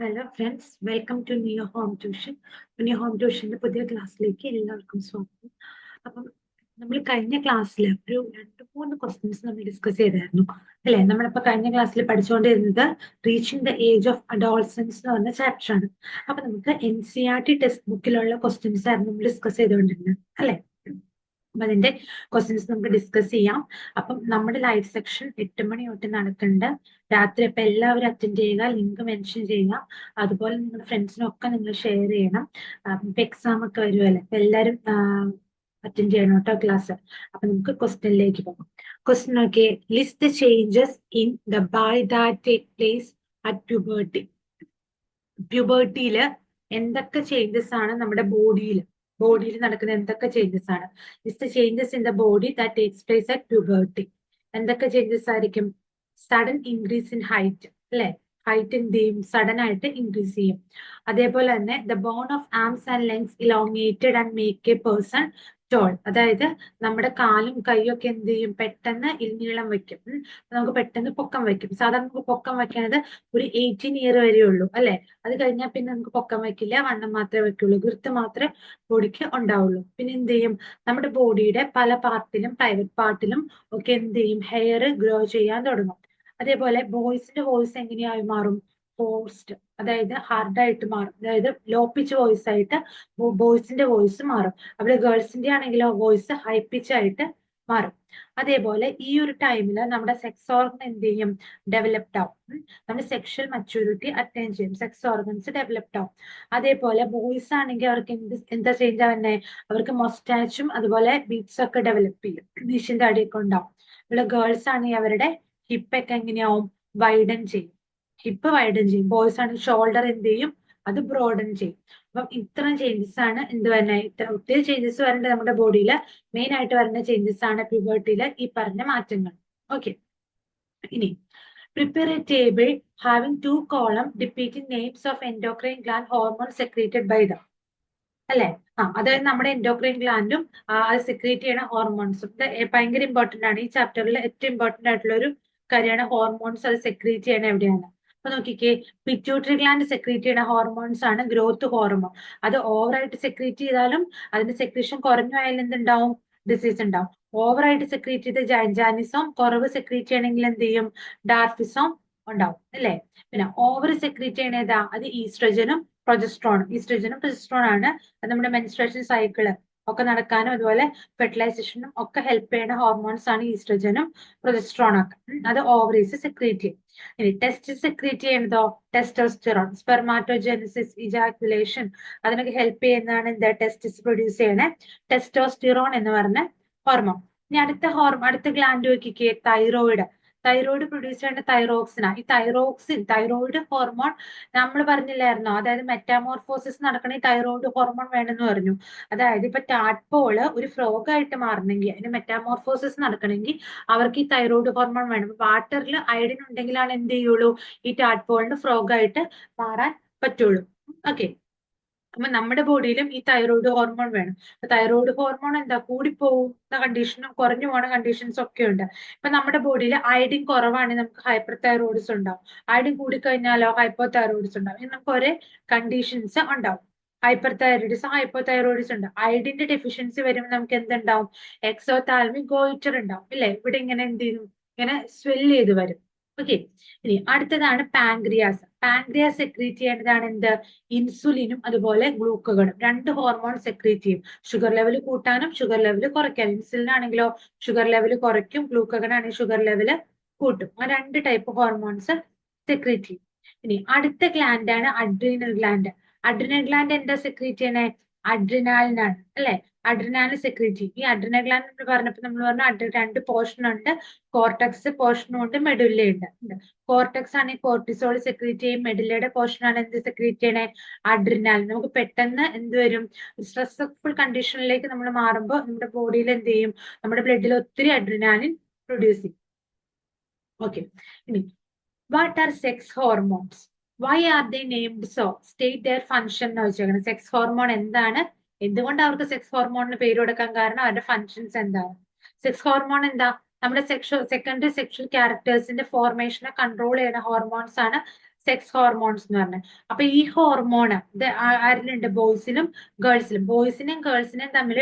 Hello friends, welcome to Neo Home Tuition. Neo Home ട്യൂഷന്റെ പുതിയ ക്ലാസ്സിലേക്ക് എല്ലാവർക്കും സ്വാഗതം. അപ്പം നമ്മൾ കഴിഞ്ഞ ക്ലാസ്സിൽ ഒരു 2-3 ക്വസ്റ്റ്യൻസ് നമ്മൾ ഡിസ്കസ് ചെയ്തായിരുന്നു അല്ലെ. നമ്മളിപ്പോ കഴിഞ്ഞ ക്ലാസ്സിൽ പഠിച്ചുകൊണ്ടിരുന്നത് reaching the age of adolescence എന്ന് പറഞ്ഞ ചാപ്റ്റർ ആണ്. അപ്പൊ നമുക്ക് NCERT ടെക്സ്റ്റ് ബുക്കിലുള്ള ക്വസ്റ്റ്യൻസ് ആയിരുന്നു നമ്മൾ ഡിസ്കസ് ചെയ്തുകൊണ്ടിരുന്നത് അല്ലെ. അപ്പൊ അതിന്റെ ക്വസ്റ്റ്യൻസ് നമുക്ക് ഡിസ്കസ് ചെയ്യാം. അപ്പം നമ്മുടെ ലൈവ് സെക്ഷൻ 8 മണി തൊട്ട് നടക്കുന്നുണ്ട് രാത്രി. അപ്പൊ എല്ലാവരും അറ്റൻഡ് ചെയ്യുക, ലിങ്ക് മെൻഷൻ ചെയ്യുക. അതുപോലെ നിങ്ങളുടെ ഫ്രണ്ട്സിനൊക്കെ നിങ്ങൾ ഷെയർ ചെയ്യണം. ഇപ്പൊ എക്സാം ഒക്കെ വരുമല്ലേ, അപ്പൊ എല്ലാവരും അറ്റൻഡ് ചെയ്യണം കേട്ടോ ക്ലാസ്. അപ്പൊ നമുക്ക് ക്വസ്റ്റ്യനിലേക്ക് പോകാം. ക്വസ്റ്റ്യൻ നോക്കിയേ. List the changes in the body that take place at puberty. പ്യൂബർട്ടിയില് എന്തൊക്കെ ചേഞ്ചസ് ആണ് നമ്മുടെ ബോഡിയിൽ നടക്കുന്ന എന്തൊക്കെ ചേഞ്ചസ് ആണ്? List changes in the body that takes place at puberty. എന്തൊക്കെ ചേഞ്ചസ് ആയിരിക്കും? സഡൻ ഇൻക്രീസ് ഇൻ ഹൈറ്റ് അല്ലെ. ഹൈറ്റ് എന്ത് ചെയ്യും? സഡൻ ആയിട്ട് ഇൻക്രീസ് ചെയ്യും. അതേപോലെ തന്നെ the bone of arms and legs elongated and make a person tall. അതായത് നമ്മുടെ കാലും കൈയും ഒക്കെ എന്ത് ചെയ്യും? പെട്ടെന്ന് നീളം വെക്കും. നമുക്ക് പെട്ടെന്ന് പൊക്കം വെക്കും. സാധാരണ നമുക്ക് പൊക്കം വെക്കുന്നത് ഒരു 18 ഇയർ വരെ ഉള്ളൂ അല്ലെ. അത് കഴിഞ്ഞാൽ പിന്നെ നമുക്ക് പൊക്കം വെക്കില്ല, വണ്ണം മാത്രമേ വെക്കുള്ളൂ, ഗിർത്ത് മാത്രമേ ബോഡിക്ക് ഉണ്ടാവുള്ളൂ. പിന്നെ എന്ത് ചെയ്യും? നമ്മുടെ ബോഡിയുടെ പല പാർട്ടിലും പ്രൈവറ്റ് പാർട്ടിലും ഒക്കെ എന്ത് ചെയ്യും? ഹെയർ ഗ്രോ ചെയ്യാൻ തുടങ്ങും. അതേപോലെ ബോയ്സിന്റെ വോയിസ് എങ്ങനെയായി മാറും? ഫോഴ്സ്ഡ്, അതായത് ഹാർഡായിട്ട് മാറും. അതായത് ലോ പിച്ച് വോയിസ് ആയിട്ട് ബോയ്സിന്റെ വോയിസ് മാറും. അവിടെ ഗേൾസിന്റെ ആണെങ്കിലോ വോയിസ് ഹൈ പിച്ച് ആയിട്ട് മാറും. അതേപോലെ ഈ ഒരു ടൈമില് നമ്മുടെ സെക്സ് ഓർഗൻ എന്ത് ചെയ്യും? ഡെവലപ്ഡ് ആവും. നമ്മുടെ സെക്ഷൽ മെച്യൂരിറ്റി അറ്റൈൻ ചെയ്യും, സെക്സ് ഓർഗൻസ് ഡെവലപ്ഡ് ആവും. അതേപോലെ ബോയ്സ് ആണെങ്കിൽ അവർക്ക് എന്താ ചേഞ്ച് ആവുന്നേ? അവർക്ക് മൊസ്റ്റാച്ചും അതുപോലെ ബീറ്റ്സ് ഒക്കെ ഡെവലപ്പ് ചെയ്യും, മീശിന്റെ അടിയൊക്കെ ഉണ്ടാവും. ഇവിടെ ഗേൾസ് ആണെങ്കിൽ അവരുടെ ഹിപ്പൊക്കെ എങ്ങനെയാവും? വൈഡൻ ചെയ്യും, ഹിപ്പ് വൈഡൻ ചെയ്യും. ബോയ്സ് ആണെങ്കിൽ ഷോൾഡർ എന്ത് ചെയ്യും? അത് ബ്രോഡൻ ചെയ്യും. അപ്പം ഇത്തരം ചേഞ്ചസ് ആണ് എന്ത് വരുന്നത്? ഒത്തിരി ചേഞ്ചസ് വരേണ്ടത് നമ്മുടെ ബോഡിയിൽ. മെയിൻ ആയിട്ട് വരുന്ന ചേഞ്ചസ് ആണ് പ്യൂബർട്ടിയിലെ ഈ പറഞ്ഞ മാറ്റങ്ങൾ. ഓക്കെ, ഇനി prepare a table having 2 columns depicting names of endocrine gland hormones secreted by them. അല്ലെ. അതായത് നമ്മുടെ എൻഡോക്രൈൻ ഗ്ലാൻഡും അത് സെക്രീറ്റ് ചെയ്യുന്ന ഹോർമോൺസും. ഭയങ്കര ഇമ്പോർട്ടന്റ് ആണ്. ഈ ചാപ്റ്ററിൽ ഏറ്റവും ഇമ്പോർട്ടന്റ് ആയിട്ടുള്ള ഒരു കാര്യമാണ് ഹോർമോൺസ് അത് സെക്രീറ്റ് ചെയ്യണ എവിടെയാണ്. അപ്പൊ നോക്കിക്കേ, പിറ്റ്യൂട്ടറി ഗ്ലാൻഡ് സെക്രീറ്റ് ചെയ്യുന്ന ഹോർമോൺസ് ആണ് ഗ്രോത്ത് ഹോർമോൺ. അത് ഓവറായിട്ട് സെക്രീറ്റ് ചെയ്താലും അതിന്റെ സെക്രീഷൻ കുറഞ്ഞു ആയാലും എന്തുണ്ടാവും? ഡിസീസ് ഉണ്ടാവും. ഓവറായിട്ട് സെക്രീറ്റ് ചെയ്ത് ജാനിസം, കുറവ് സെക്രീറ്റ് ചെയ്യണമെങ്കിൽ എന്ത് ചെയ്യും? ഡാർഫിസം ഉണ്ടാവും അല്ലെ. പിന്നെ ഓവർ സെക്രീറ്റ് ചെയ്യണ ഏതാ? അത് ഈസ്ട്രജനും പ്രൊജസ്ട്രോൺ ആണ്. അത് നമ്മുടെ മെൻസ്ട്രേഷൻ സൈക്കിള് ഒക്കെ നടക്കാനും അതുപോലെ ഫെർട്ടിലൈസേഷനും ഒക്കെ ഹെൽപ്പ് ചെയ്യുന്ന ഹോർമോൺസ് ആണ് ഈസ്ട്രജനും പ്രൊജസ്ട്രോൺ ഒക്കെ. അത് ഓവറീസ് സെക്രീറ്റ് ചെയ്യും. ഇനി ടെസ്റ്റ് സെക്രീറ്റ് ചെയ്യുന്നതോ? ടെസ്റ്റോസ്റ്റിറോൺ. സ്പെർമാറ്റോജെനിസിസ്, ഇജാക്കുലേഷൻ അതിനൊക്കെ ഹെൽപ്പ് ചെയ്യുന്നതാണ് എന്താ? ടെസ്റ്റിസ് പ്രൊഡ്യൂസ് ചെയ്യണ ടെസ്റ്റോസ്റ്റിറോൺ എന്ന് പറഞ്ഞ ഹോർമോൺ. ഇനി അടുത്ത ഗ്ലാൻഡ് നോക്കിക്കേ, തൈറോയിഡ് പ്രൊഡ്യൂസ് ചെയ്യുന്ന തൈറോക്സിനാ. ഈ തൈറോയിഡ് ഹോർമോൺ നമ്മൾ പറഞ്ഞില്ലായിരുന്നോ? അതായത് മെറ്റാമോർഫോസിസ് നടക്കണ ഈ തൈറോയിഡ് ഹോർമോൺ വേണമെന്ന് പറഞ്ഞു. അതായത് ഇപ്പൊ ടാഡ്പോള് ഒരു ഫ്രോഗ് ആയിട്ട് മാറണമെങ്കിൽ, അതിന് മെറ്റാമോർഫോസിസ് നടക്കണമെങ്കിൽ അവർക്ക് ഈ തൈറോയിഡ് ഹോർമോൺ വേണം. വാട്ടറിൽ അയഡിൻ ഉണ്ടെങ്കിലാണ് എന്ത് ചെയ്യുള്ളൂ? ഈ ടാഡ്പോളിന് ഫ്രോഗ് ആയിട്ട് മാറാൻ പറ്റുള്ളൂ. ഓക്കെ, അപ്പൊ നമ്മുടെ ബോഡിയിലും ഈ തൈറോയിഡ് ഹോർമോൺ വേണം. തൈറോയിഡ് ഹോർമോൺ എന്താ? കൂടിപ്പോകുന്ന കണ്ടീഷനും കുറഞ്ഞു പോകുന്ന കണ്ടീഷൻസ് ഒക്കെ ഉണ്ട്. ഇപ്പൊ നമ്മുടെ ബോഡിയിൽ അയഡിൻ കുറവാണെങ്കിൽ നമുക്ക് ഹൈപ്പർ തൈറോയിഡ്സ് ഉണ്ടാവും. അയഡിൻ കൂടിക്കഴിഞ്ഞാലോ ഹൈപ്പോ തൈറോയിഡ്സ് ഉണ്ടാവും. നമുക്ക് ഒരേ കണ്ടീഷൻസ് ഉണ്ടാവും. ഹൈപ്പോ തൈറോയിഡ്സ് ഉണ്ട്. അയഡിന്റെ ഡെഫിഷ്യൻസി വരുമ്പോൾ നമുക്ക് എന്തുണ്ടാവും? എക്സോതാൽമിക് ഗോയിറ്റർ ഉണ്ടാവും ഇല്ലേ. ഇവിടെ ഇങ്ങനെ എന്ത് ചെയ്യും? ഇങ്ങനെ സ്വെല്ല് ചെയ്ത് വരും. ഓക്കെ, ഇനി അടുത്തതാണ് പാൻക്രിയാസ് സെക്രീറ്റ് ചെയ്യേണ്ടതാണ് എന്ത്? ഇൻസുലിനും അതുപോലെ ഗ്ലൂക്കോഗണും. 2 ഹോർമോൺ സെക്രീറ്റ് ചെയ്യും. ഷുഗർ ലെവൽ കൂട്ടാനും ഷുഗർ ലെവൽ കുറയ്ക്കാനും. ഇൻസുലിൻ ആണെങ്കിലോ ഷുഗർ ലെവൽ കുറയ്ക്കും, ഗ്ലൂക്കോഗൺ ആണെങ്കിൽ ഷുഗർ ലെവൽ കൂട്ടും. ആ 2 ടൈപ്പ് ഹോർമോൺസ് സെക്രീറ്റ് ചെയ്യും. ഇനി അടുത്ത ഗ്ലാൻഡ് ആണ് അഡ്രീനൽ ഗ്ലാൻഡ്. അഡ്രീനൽ ഗ്ലാൻഡ് എന്താ സെക്രീറ്റ് ചെയ്യണേ? അഡ്രിനാലിനാണ് അല്ലെ. അഡ്രിനാലിൻ സെക്രീറ്റ് ചെയ്യും. ഈ അഡ്രിനൽ ഗ്ലാൻഡ് പറഞ്ഞപ്പോൾ നമ്മൾ പറഞ്ഞു 2 പോർഷൻ ഉണ്ട്. കോർട്ടക്സ് പോർഷനും ഉണ്ട്, മെഡുല്ല ഉണ്ട്. കോർട്ടക്സ് ആണെങ്കിൽ കോർട്ടിസോൾ സെക്രീറ്റ് ചെയ്യും. മെഡുല്ലയുടെ പോർഷൻ ആണ് എന്ത് സെക്രീറ്റ് ചെയ്യണേ? അഡ്രിനാലിൻ. നമുക്ക് പെട്ടെന്ന് എന്ത് വരും? സ്ട്രെസ്ഫുൾ കണ്ടീഷനിലേക്ക് നമ്മൾ മാറുമ്പോൾ നമ്മുടെ ബോഡിയിൽ എന്ത് ചെയ്യും? നമ്മുടെ ബ്ലഡിൽ ഒത്തിരി അഡ്രിനാലിൻ പ്രൊഡ്യൂസ് ചെയ്യും. ഓക്കെ, ഇനി what are sex hormones? Why are they named so? State their function എന്ന് വെച്ചേക്കുന്നത്. സെക്സ് ഹോർമോൺ എന്താണ്? എന്തുകൊണ്ട് അവർക്ക് സെക്സ് ഹോർമോണിന് പേര് കൊടുക്കാൻ കാരണം അവരുടെ ഫങ്ഷൻസ് എന്താണ്? സെക്സ് ഹോർമോൺ എന്താ? നമ്മുടെ സെക്കൻഡറി സെക്ഷൽ ക്യാരക്ടേഴ്സിന്റെ ഫോർമേഷനെ കൺട്രോൾ ചെയ്യുന്ന ഹോർമോൺസ് ആണ് സെക്സ് ഹോർമോൺസ് എന്ന് പറഞ്ഞത്. അപ്പൊ ഈ ഹോർമോണ് ഇത് ആരിലുണ്ട്? ബോയ്സിലും ഗേൾസിലും. ബോയ്സിനെയും ഗേൾസിനെയും തമ്മിൽ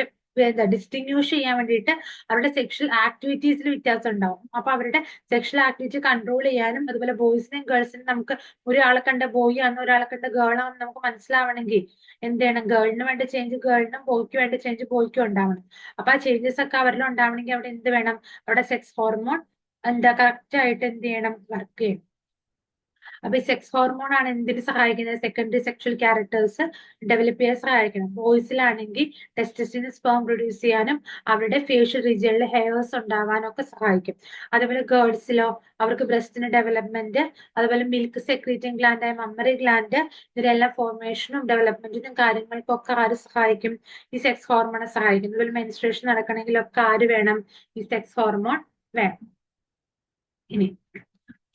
ഡിസ്റ്റിങ്വിഷ് ചെയ്യാൻ വേണ്ടിയിട്ട് അവരുടെ സെക്ഷൽ ആക്ടിവിറ്റീസിൽ വ്യത്യാസം ഉണ്ടാവും. അപ്പൊ അവരുടെ സെക്ഷൽ ആക്ടിവിറ്റി കൺട്രോൾ ചെയ്യാനും അതുപോലെ ബോയ്സിനെയും ഗേൾസിനും നമുക്ക് ഒരാളെ കണ്ട ബോയ് ആണെന്ന് ഒരാളെ കണ്ട ഗേൾ ആണെന്ന് നമുക്ക് മനസ്സിലാവണമെങ്കിൽ എന്ത് ചെയ്യണം? ഗേളിന് വേണ്ട ചേഞ്ച് ഗേളിനും ബോയ്ക്ക് വേണ്ട ചേഞ്ച് ബോയ്ക്കും ഉണ്ടാവണം. അപ്പൊ ആ ചേഞ്ചസ് ഒക്കെ അവരിൽ ഉണ്ടാവണമെങ്കിൽ അവിടെ എന്ത് വേണം? അവിടെ സെക്സ് ഹോർമോൺ എന്താ കറക്റ്റ് ആയിട്ട് എന്ത് ചെയ്യണം? വർക്ക് ചെയ്യണം. അപ്പൊ ഈ സെക്സ് ഹോർമോൺ ആണ് എന്തിന് സഹായിക്കുന്നത്? സെക്കൻഡറി സെക്ഷൽ ക്യാരക്ടേഴ്സ് ഡെവലപ്പ് ചെയ്യാൻ സഹായിക്കണം. ബോയ്സിലാണെങ്കിൽ ടെസ്റ്റസ്റ്റിന് സ്പേം പ്രൊഡ്യൂസ് ചെയ്യാനും അവരുടെ ഫേഷ്യൽ റീജിയനിൽ ഹെയർസ് ഉണ്ടാവാനും ഒക്കെ സഹായിക്കും. അതുപോലെ ഗേൾസിലോ അവർക്ക് ബ്രസ്റ്റിന് ഡെവലപ്മെന്റ്, അതുപോലെ മിൽക്ക് സെക്രീറ്റിംഗ് ഗ്ലാൻഡ് ആയ മമ്മറി ഗ്ലാൻഡ്, ഇതിലെല്ലാം ഫോർമേഷനും ഡെവലപ്മെന്റിനും കാര്യങ്ങൾക്കും ഒക്കെ ആര് സഹായിക്കും? ഈ സെക്സ് ഹോർമോണെ സഹായിക്കും. അതുപോലെ മെൻസ്ട്രേഷൻ നടക്കണമെങ്കിലൊക്കെ ആര് വേണം? ഈ സെക്സ് ഹോർമോൺ വേണം. ഇനി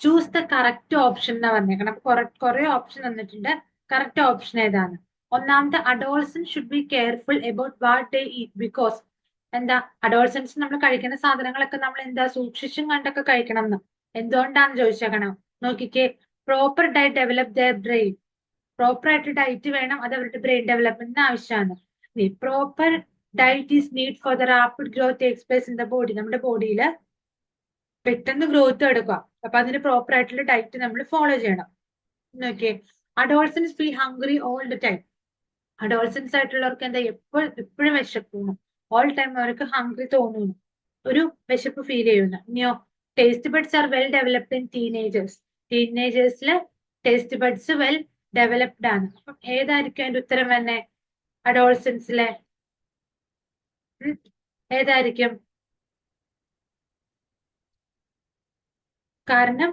ചൂസ് ദ കറക്റ്റ് ഓപ്ഷൻ എന്നാ പറഞ്ഞേക്കണം. അപ്പൊ കുറെ ഓപ്ഷൻ തന്നിട്ടുണ്ട്. കറക്റ്റ് ഓപ്ഷൻ ഏതാണ്? ഒന്നാമത്തെ, adolescence should be careful about what they eat. Because എന്താ? അഡോൾസൻസ് നമ്മൾ കഴിക്കുന്ന സാധനങ്ങളൊക്കെ നമ്മൾ എന്താ സൂക്ഷിച്ചും കണ്ടൊക്കെ കഴിക്കണം എന്ന്. എന്തുകൊണ്ടാന്ന് ചോദിച്ചേക്കണം. നോക്കിക്കേ, proper diet develop the brain. Proper ആയിട്ട് ഡയറ്റ് വേണം, അത് അവരുടെ ബ്രെയിൻ ഡെവലപ്മെന്റിന് ആവശ്യമാണ്. Proper diet is need for the rapid growth express in the body. നമ്മുടെ ബോഡിയിൽ പെട്ടെന്ന് ഗ്രോത്ത് എടുക്കുക. അപ്പൊ അതിന് പ്രോപ്പർ ആയിട്ടുള്ള ഡയറ്റ് നമ്മൾ ഫോളോ ചെയ്യണം. നോക്കിയേ, adolescents feel hungry all the time. Adolescents ആയിട്ടുള്ളവർക്ക് എന്താ? എപ്പോഴും വിശക്കുന്നു. ഓൾ ടൈം അവർക്ക് ഹംഗ്രി തോന്നുന്നു, ഒരു വിശപ്പ് ഫീൽ ചെയ്യുന്നു. ഇനിയോ, taste buds are well developed in teenagers. ടീനേജേഴ്സില് ടേസ്റ്റ് ബഡ്സ് വെൽ ഡെവലപ്ഡ് ആണ്. അപ്പം ഏതായിരിക്കും അതിന്റെ ഉത്തരം തന്നെ? അഡോൾസൻസിലെ ഏതായിരിക്കും? കാരണം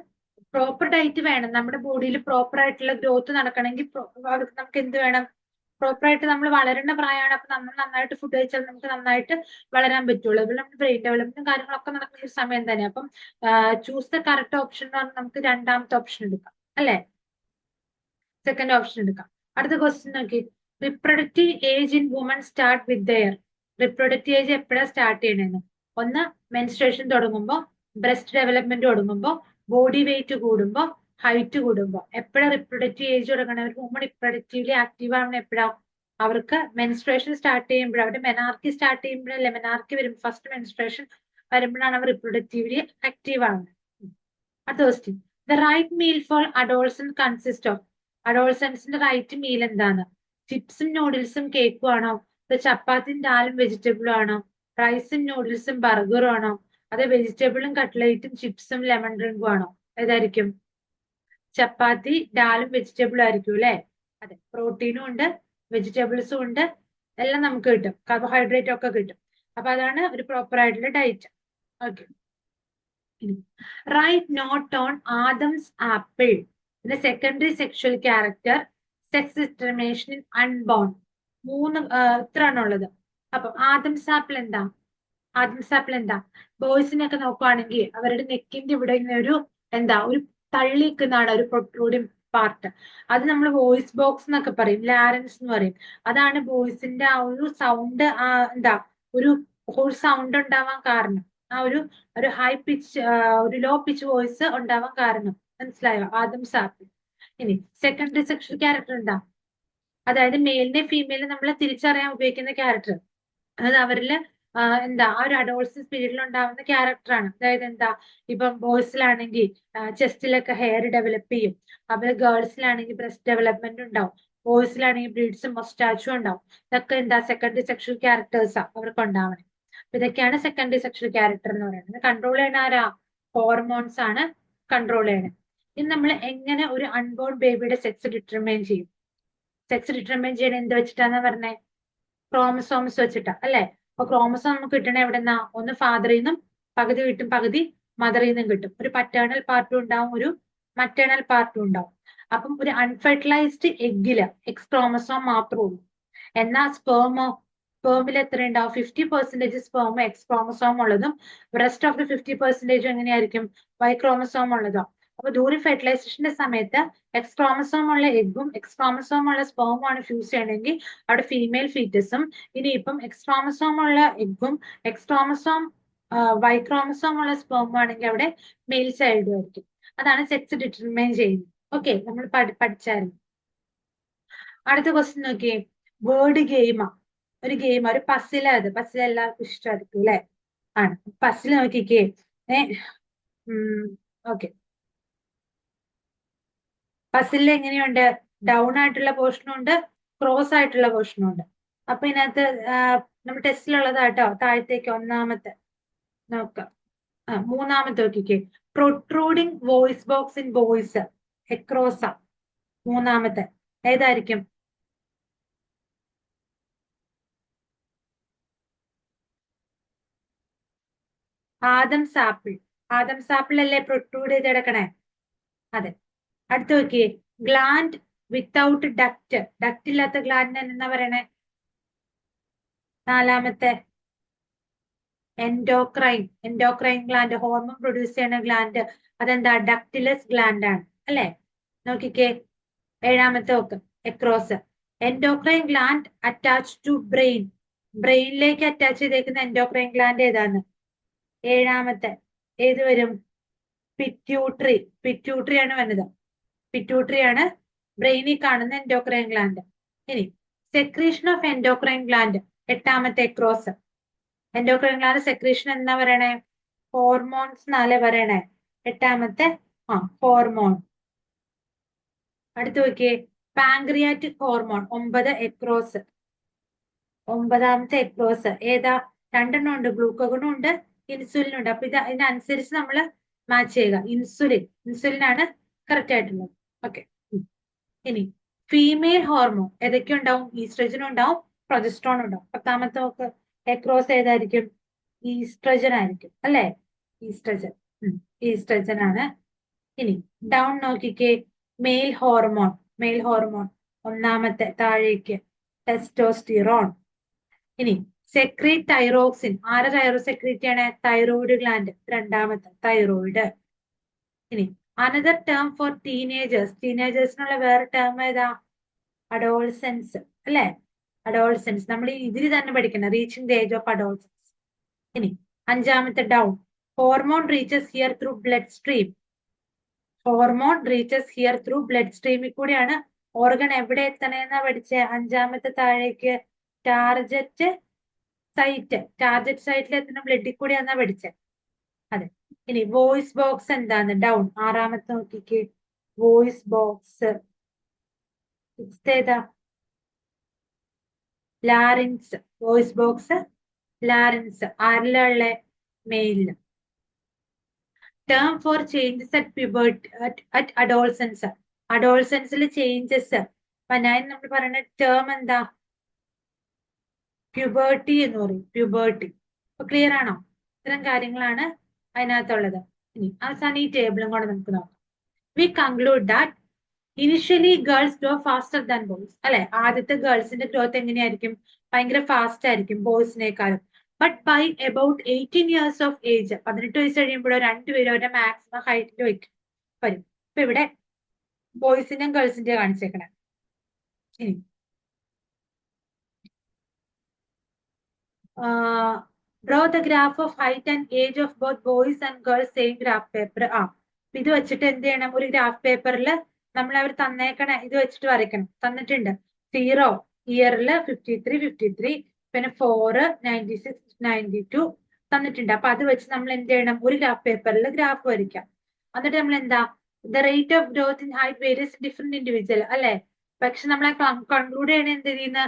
പ്രോപ്പർ ഡയറ്റ് വേണം. നമ്മുടെ ബോഡിയിൽ പ്രോപ്പർ ആയിട്ടുള്ള ഗ്രോത്ത് നടക്കണമെങ്കിൽ നമുക്ക് എന്ത് വേണം? പ്രോപ്പർ ആയിട്ട് നമ്മൾ വളരേണ്ട പ്രായമാണ്. അപ്പൊ നമ്മൾ നന്നായിട്ട് ഫുഡ് കഴിച്ചാൽ നമുക്ക് നന്നായിട്ട് വളരാൻ പറ്റുള്ളൂ. അതുപോലെ നമ്മുടെ ബ്രെയിൻ ഡെവലപ്മെന്റും കാര്യങ്ങളൊക്കെ നടക്കുന്ന ഒരു സമയം തന്നെ. അപ്പം ചൂസ് ദ കറക്റ്റ് ഓപ്ഷൻ എന്ന് പറഞ്ഞാൽ നമുക്ക് രണ്ടാമത്തെ ഓപ്ഷൻ എടുക്കാം, അല്ലെ? സെക്കൻഡ് ഓപ്ഷൻ എടുക്കാം. അടുത്ത ക്വസ്റ്റ്യൻ നോക്കി, reproductive age in woman start with there. Reproductive age എപ്പോഴാണ് സ്റ്റാർട്ട് ചെയ്യണമെന്ന്? ഒന്ന്, മെൻസ്ട്രേഷൻ തുടങ്ങുമ്പോൾ, ബ്രസ്റ്റ് ഡെവലപ്മെന്റ് തുടങ്ങുമ്പോൾ, ബോഡി വെയിറ്റ് കൂടുമ്പോൾ, ഹൈറ്റ് കൂടുമ്പോൾ. എപ്പോഴാണ് റിപ്രൊഡക്റ്റീവ് ഏജ് തുടങ്ങണം? ഒരു വുമൺ റിപ്രൊഡക്റ്റീവ്ലി ആക്റ്റീവ് ആവണം എപ്പോഴാണ്? അവർക്ക് മെൻസ്ട്രേഷൻ സ്റ്റാർട്ട് ചെയ്യുമ്പോഴാണ്, അവരുടെ മെനാർക്കി സ്റ്റാർട്ട് ചെയ്യുമ്പോഴല്ലേ? മെനാർക്കി വരും, ഫസ്റ്റ് മെൻസ്ട്രേഷൻ വരുമ്പോഴാണ് അവർ റിപ്രൊഡക്റ്റീവ്ലി ആക്റ്റീവ് ആവുന്നത്. അടുത്ത question, the right meal for adolescents consist of. അഡോൾസൻസിന്റെ റൈറ്റ് മീൽ എന്താണ്? ചിപ്സും നൂഡിൽസും കേക്കും ആണോ? ചപ്പാത്തിയും ദാലും വെജിറ്റബിളും ആണോ? റൈസും നൂഡിൽസും ബർഗറും ആണോ? അത് വെജിറ്റബിളും കട്ട്ലേറ്റും ചിപ്സും ലെമൺ ഡ്രിങ്കും ആണോ? ഏതായിരിക്കും? ചപ്പാത്തി ഡാലും വെജിറ്റബിളും ആയിരിക്കും അല്ലെ? അതെ, പ്രോട്ടീനും ഉണ്ട്, വെജിറ്റബിൾസും ഉണ്ട്, എല്ലാം നമുക്ക് കിട്ടും, കാർബോഹൈഡ്രേറ്റ് ഒക്കെ കിട്ടും. അപ്പൊ അതാണ് ഒരു പ്രോപ്പർ ആയിട്ടുള്ള diet. Okay, right note on Adam's apple. പിന്നെ secondary sexual character, sex determination in unborn. മൂന്ന് ഇത്രയാണുള്ളത്. അപ്പൊ ആദംസ് ആപ്പിൾ എന്താ? ആദംസ് ആപ്പിൾ എന്താ? ബോയ്സിനൊക്കെ നോക്കുവാണെങ്കിൽ അവരുടെ നെക്കിന്റെ ഇവിടെ ഒരു എന്താ ഒരു തള്ളി നിൽക്കുന്നതാണ് ഒരു പ്രൊട്രൂഡിങ് പാർട്ട്. അത് നമ്മൾ വോയിസ് ബോക്സ് എന്നൊക്കെ പറയും, ലാരൻസ് എന്ന് പറയും. അതാണ് ബോയ്സിന്റെ ആ ഒരു സൗണ്ട് എന്താ ഒരു ഹോൾ സൗണ്ട് ഉണ്ടാവാൻ കാരണം. ആ ഒരു ഹൈ പിച്ച് ഒരു ലോ പിച്ച് വോയിസ് ഉണ്ടാവാൻ കാരണം. മനസ്സിലായോ? Adams apple. ഇനി സെക്കൻഡറി സെക്ഷൽ ക്യാരക്ടർ എന്താ? അതായത് മെയിലിനെ ഫീമെയിലിനെ നമ്മൾ തിരിച്ചറിയാൻ ഉപയോഗിക്കുന്ന ക്യാരക്ടർ. അത് അവരില് എന്താ ആ ഒരു അഡോൾസൻസ് പീരീഡിൽ ഉണ്ടാവുന്ന ക്യാരക്ടറാണ്. അതായത് എന്താ, ഇപ്പം ബോയ്സിലാണെങ്കിൽ ചെസ്റ്റിലൊക്കെ ഹെയർ ഡെവലപ്പ് ചെയ്യും, അതുപോലെ ഗേൾസിലാണെങ്കിൽ ബ്രസ്റ്റ് ഡെവലപ്മെന്റ് ഉണ്ടാവും, ബോയ്സിലാണെങ്കിൽ ബ്രീഡ്സും മൊസ്റ്റാച്ചും ഉണ്ടാവും. ഇതൊക്കെ എന്താ സെക്കൻഡറി സെക്ഷൽ ക്യാരക്ടേഴ്സാ അവർക്ക് ഉണ്ടാവണേ. ഇതൊക്കെയാണ് സെക്കൻഡറി സെക്ഷൽ ക്യാരക്ടർ എന്ന് പറയുന്നത്. കൺട്രോൾ ചെയ്യണ ആരാ? ഹോർമോൺസ് ആണ് കൺട്രോൾ ചെയ്യണത്. ഇനി നമ്മൾ എങ്ങനെ ഒരു അൺബോൺ ബേബിയുടെ സെക്സ് ഡിറ്റർമൈൻ ചെയ്യും? സെക്സ് ഡിറ്റർമൈൻ ചെയ്യണത് എന്ത് വെച്ചിട്ടാന്ന് പറഞ്ഞേ? ക്രോമസോംസ് വെച്ചിട്ടാ അല്ലെ? അപ്പൊ ക്രോമസോം നമുക്ക് കിട്ടണ എവിടെന്നാ? ഒന്ന് ഫാദറിൽ നിന്നും പകുതി കിട്ടും, പകുതി മദറിൽ നിന്നും കിട്ടും. ഒരു പറ്റേണൽ പാർട്ടും ഉണ്ടാവും, ഒരു മറ്റേണൽ പാർട്ടും ഉണ്ടാവും. അപ്പം ഒരു അൺഫെർട്ടിലൈസ്ഡ് എഗ്ഗില് എക്സ് ക്രോമസോം മാത്രമേ ഉള്ളൂ. എന്നാൽ സ്പേമിൽ എത്ര ഉണ്ടാവും? 50% സ്പേം എക്സ് ക്രോമസോം ഉള്ളതും റെസ്റ്റ് ഓഫ് ദ 50% എങ്ങനെയായിരിക്കും? വൈ ക്രോമസോം ഉള്ളതോ. അപ്പൊ ഡ്യൂറിങ് ഫെർട്ടിലൈസേഷന്റെ സമയത്ത് എക്സ് ക്രോമസോം ഉള്ള എഗ്ഗും എക്സ് ക്രോമസോം ഉള്ള സ്പേമും ആണ് ഫ്യൂസ് ചെയ്യണമെങ്കിൽ അവിടെ ഫീമെയിൽ ഫീറ്റസും, ഇനിയിപ്പം എക്സ് ക്രോമസോം ഉള്ള എഗ്ഗും എക്സ് ക്രോമസോം വൈ ക്രോമസോം ഉള്ള സ്പേമും ആണെങ്കിൽ അവിടെ മെയിൽ ചൈൽഡും ആയിരിക്കും. അതാണ് സെക്സ് ഡിറ്റർമൈൻ ചെയ്യുന്നത്. ഓക്കെ, നമ്മൾ പഠിച്ചായിരുന്നു. അടുത്ത ക്വസ്റ്റ്യൻ നോക്കിയേ, വേർഡ് ഗെയിമാ. ഒരു ഗെയിം, ഒരു പസിലാ. അത് പസിൽ എല്ലാവർക്കും ഇഷ്ടമായിരിക്കും അല്ലെ? ആണ്. പസിൽ നോക്കിക്കേ. ഓക്കെ, പസിലിൽ എങ്ങനെയുണ്ട്? ഡൗൺ ആയിട്ടുള്ള പോർഷനും ഉണ്ട്, ക്രോസ് ആയിട്ടുള്ള പോർഷനും ഉണ്ട്. അപ്പൊ ഇതിനകത്ത് നമ്മൾ ടെസ്റ്റിലുള്ളതാട്ടോ. താഴത്തേക്ക് ഒന്നാമത്തെ നോക്കാം. മൂന്നാമത്തെ നോക്കിക്കേ, protruding voice box in voice across. മൂന്നാമത്തെ ഏതായിരിക്കും? Adam's apple. ആദംസ് ആപ്പിൾ അല്ലേ പ്രൊട്രൂഡ് ചെയ്ത് കിടക്കണേ? അതെ. അടുത്ത് നോക്കിയേ, ഗ്ലാൻഡ് വിത്തൗട്ട് ഡക്റ്റ്. ഡക്റ്റ് ഇല്ലാത്ത ഗ്ലാൻഡിന് എന്നാ പറയണേ? നാലാമത്തെ endocrine. Endocrine gland, hormone produce ചെയ്യുന്ന ഗ്ലാൻഡ്. അതെന്താ? ഡക്റ്റിലസ് ഗ്ലാൻഡ് ആണ് അല്ലെ? നോക്കിക്കേ, ഏഴാമത്തെ നോക്ക്, across. Endocrine gland attach to brain. ബ്രെയിനിലേക്ക് അറ്റാച്ച് ചെയ്തേക്കുന്ന എൻഡോക്രൈൻ ഗ്ലാൻഡ് ഏതാണ്? ഏഴാമത്തെ ഏത് വരും? പിറ്റ്യൂട്ടറി. പിറ്റ്യൂട്ടറി ആണ് വന്നത്. പിറ്റ്യൂട്ടറി ആണ് ബ്രെയിനിൽ കാണുന്ന എൻഡോക്രൈൻ ഗ്ലാൻഡ്. ഇനി സെക്രീഷൻ ഓഫ് എൻഡോക്രൈൻ ഗ്ലാൻഡ്, എട്ടാമത്തെ എക്രോസ്. എൻഡോക്രൈൻ ഗ്ലാൻഡ് സെക്രീഷൻ എന്നാ പറയണേ? ഹോർമോൺസ് എന്നാലേ പറയണേ. എട്ടാമത്തെ ഹോർമോൺ. അടുത്ത് നോക്കിയേ, പാങ്ക്രിയാറ്റിക് ഹോർമോൺ, ഒമ്പത് എക്രോസ്. ഒമ്പതാമത്തെ എക്രോസ് ഏതാ? രണ്ടെണ്ണം ഉണ്ട്, ഗ്ലൂക്കോഗണും ഉണ്ട്, ഇൻസുലിനും ഉണ്ട്. അപ്പൊ ഇതിനനുസരിച്ച് നമ്മൾ മാച്ച് ചെയ്യുക. ഇൻസുലിൻ, ഇൻസുലിൻ ആണ് കറക്റ്റ് ആയിട്ടുള്ളത്. ഓക്കെ. ഇനി ഫീമെയിൽ ഹോർമോൺ ഏതൊക്കെ ഉണ്ടാവും? ഈസ്ട്രജനും ഉണ്ടാവും, പ്രൊജസ്ട്രോണും ഉണ്ടാവും. പത്താമത്തെ നോക്ക്, എക്രോസ് ഏതായിരിക്കും? ഈസ്ട്രജൻ ആയിരിക്കും അല്ലെ? ഈസ്ട്രജൻ. ഈസ്ട്രജൻ ആണ്. ഇനി ഡൗൺ നോക്കിക്കേ, മെയിൽ ഹോർമോൺ. മെയിൽ ഹോർമോൺ ഒന്നാമത്തെ താഴേക്ക്, ടെസ്റ്റോസ്റ്റിറോൺ. ഇനി സെക്രീറ്റ് തൈറോക്സിൻ. ആരെ സെക്രീറ്റ് ചെയ്യണേ? തൈറോയിഡ് ഗ്ലാൻഡ്, രണ്ടാമത്തെ തൈറോയിഡ്. ഇനി അനദർ ടേം ഫോർ ടീനേജേഴ്സ്. ടീനേജേഴ്സിനുള്ള വേറെ ടേം ഏതാ? അഡോൾസെൻസ് അല്ലെ? അഡോൾസെൻസ് നമ്മൾ ഇതിൽ തന്നെ പഠിക്കണം, reaching the age of adolescence. ഇനി അഞ്ചാമത്തെ down, hormone reaches here through blood stream. Hormone reaches here through blood സ്ട്രീമിൽ കൂടിയാണ് ഓർഗൻ എവിടെ എത്തണേന്നാ പഠിച്ചേ? അഞ്ചാമത്തെ താഴേക്ക്, ടാർജറ്റ് സൈറ്റ്. ടാർജറ്റ് സൈറ്റിൽ എത്തുന്ന ബ്ലഡിൽ കൂടിയാന്നാ പഠിച്ചേ. അതെ. ഇനി വോയിസ് ബോക്സ് എന്താണ്? ഡൗൺ, ആറാമത്തെ നോക്കിക്ക്, വോയിസ് ബോക്സ്. ഏതാ? ലാറിൻസ്. Voice box larynx. ആരിലുള്ള? മെയിലിന്. Term for changes at puberty, at adolescents. അഡോൾസൻസിൽ ചേഞ്ചസ് വനാൻ നമ്മൾ പറയുന്ന ടേം എന്താ? പ്യൂബർട്ടി എന്ന് പറയും, പ്യൂബർട്ടി. അപ്പൊ ക്ലിയർ ആണോ? ഇത്തരം കാര്യങ്ങളാണ് അതിനകത്തുള്ളത്. ഇനി അവസാനം ഈ ടേബിളും കൂടെ നമുക്ക് നോക്കാം. We conclude that initially girls grow faster than boys അല്ലെ? ആദ്യത്തെ ഗേൾസിന്റെ ഗ്രോത്ത് എങ്ങനെയായിരിക്കും? ഭയങ്കര ഫാസ്റ്റ് ആയിരിക്കും ബോയ്സിനേക്കാളും. But by about 18 years of age, 18 വയസ്സ് കഴിയുമ്പോഴോ രണ്ടുപേരും അവരുടെ മാക്സിമം ഹൈറ്റിൽ വരും. ഇപ്പൊ ഇവിടെ ബോയ്സിന്റെയും ഗേൾസിന്റെയും കാണിച്ചേക്കണേ. ഇനി draw the graph of height and age of both boys and girls same graph paper. ഇത് വെച്ചിട്ട് എന്ത് ചെയ്യണം? ഒരു ഗ്രാഫ് പേപ്പറിൽ നമ്മൾ അവർ തന്നേക്കണ ഇത് വെച്ചിട്ട് വരയ്ക്കണം. തന്നിട്ടുണ്ട് 0 ഇയറിൽ 53, 53, പിന്നെ 4, 96, 92 തന്നിട്ടുണ്ട്. അപ്പൊ അത് വെച്ച് നമ്മൾ എന്ത് ചെയ്യണം? ഒരു ഗ്രാഫ് പേപ്പറിൽ ഗ്രാഫ് വരയ്ക്കാം. എന്നിട്ട് നമ്മൾ എന്താ, the rate of growth in height various different individual അല്ലെ? പക്ഷെ നമ്മളെ കൺക്ലൂഡ് ചെയ്യണ എന്ത് ചെയ്യുന്ന,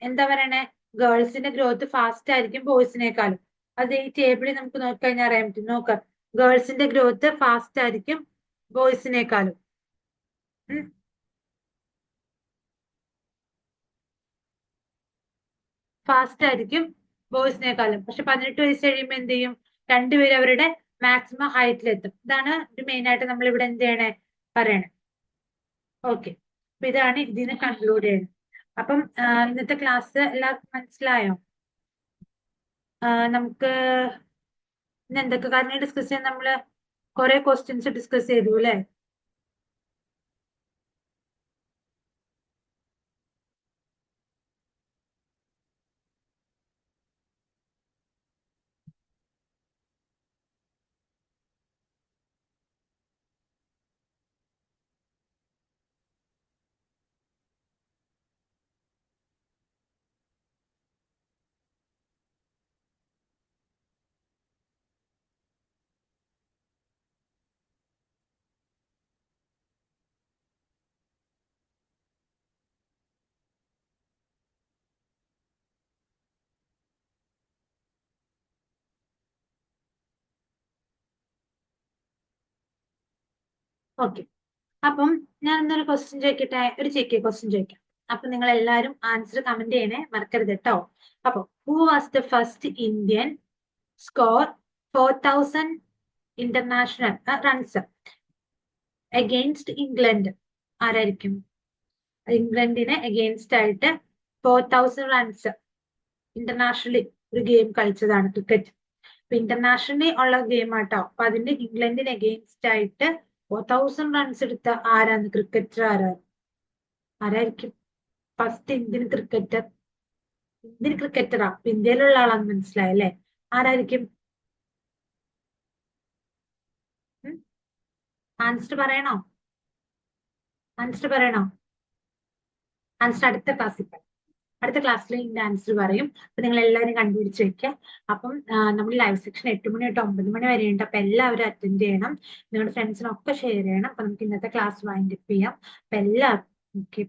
എന്താ പറയണേ? ഗേൾസിന്റെ ഗ്രോത്ത് ഫാസ്റ്റ് ആയിരിക്കും ബോയ്സിനേക്കാളും. അത് ഈ ടേബിളിൽ നമുക്ക് നോക്കിക്കഴിഞ്ഞാൽ അറിയാൻ പറ്റും. നോക്ക്, ഗേൾസിന്റെ ഗ്രോത്ത് ഫാസ്റ്റ് ആയിരിക്കും ബോയ്സിനേക്കാളും. ഫാസ്റ്റ് ആയിരിക്കും ബോയ്സിനേക്കാളും. പക്ഷെ 18 വയസ്സ് കഴിയുമ്പോൾ എന്ത് ചെയ്യും? രണ്ടുപേരും അവരുടെ മാക്സിമം ഹൈറ്റിലെത്തും. ഇതാണ് ഒരു മെയിൻ ആയിട്ട് നമ്മൾ ഇവിടെ എന്ത് ചെയ്യണേ? പറയണേ. ഓക്കെ. അപ്പൊ ഇതാണ് ഇതിന് കൺക്ലൂഡ് ചെയ്യുന്നത്. അപ്പം ഇന്നത്തെ ക്ലാസ് എല്ലാവർക്കും മനസ്സിലായോ? നമുക്ക് ഇന്ന് എന്തൊക്കെ കാര്യങ്ങൾ ഡിസ്കസ് ചെയ്യാൻ? നമ്മള് കുറെ ക്വസ്റ്റ്യൻസ് ഡിസ്കസ് ചെയ്തു അല്ലെ? ഓക്കെ. അപ്പം ഞാൻ എന്നൊരു ക്വസ്റ്റ്യൻ ചോദിക്കട്ടെ, ഒരു ചെക്ക് ക്വസ്റ്റ്യൻ ചോദിക്കാം. അപ്പൊ നിങ്ങൾ എല്ലാവരും ആൻസർ കമന്റ് ചെയ്യണേ മറക്കരുത് കേട്ടോ. അപ്പൊ who was the first Indian score 4000 international runs against England? ആരായിരിക്കും? ഇംഗ്ലണ്ടിന് അഗെയിൻസ്റ്റ് ആയിട്ട് 4000 റൺസ് ഇന്റർനാഷണലി ഒരു ഗെയിം കളിച്ചതാണ് ക്രിക്കറ്റ്. അപ്പൊ ഇന്റർനാഷണലി ഉള്ള ഗെയിം ആട്ടോ. അപ്പൊ അതിന്റെ ഇംഗ്ലണ്ടിന് അഗെയിൻസ്റ്റ് ആയിട്ട് 4000 റൺസ് എടുത്ത ആരാണ്? ക്രിക്കറ്റർ ആരാണ്? ആരായിരിക്കും ഫസ്റ്റ് ഇന്ത്യൻ ക്രിക്കറ്ററാ? ഇന്ത്യയിലുള്ള ആളാന്ന് മനസ്സിലായല്ലേ? ആരായിരിക്കും? ആൻസർ പറയണോ? ആൻസർ പറയണോ? ആൻസർ അടുത്ത ക്ലാസ്സിൽ പറയും. അടുത്ത ക്ലാസ്സിൽ ഇതിന്റെ ആൻസർ പറയും. അപ്പൊ നിങ്ങൾ എല്ലാവരും കണ്ടുപിടിച്ച് വെക്കുക. അപ്പം നമ്മൾ ലൈവ് സെക്ഷൻ 8 മണി തൊട്ട് 9 മണി വരെ ഉണ്ട്. അപ്പൊ എല്ലാവരും അറ്റൻഡ് ചെയ്യണം. നിങ്ങളുടെ ഫ്രണ്ട്സിനൊക്കെ ഷെയർ ചെയ്യണം. അപ്പൊ നമുക്ക് ഇന്നത്തെ ക്ലാസ് വൈൻഡപ്പ് ചെയ്യാം. അപ്പൊ എല്ലാവർക്കും ഓക്കെ.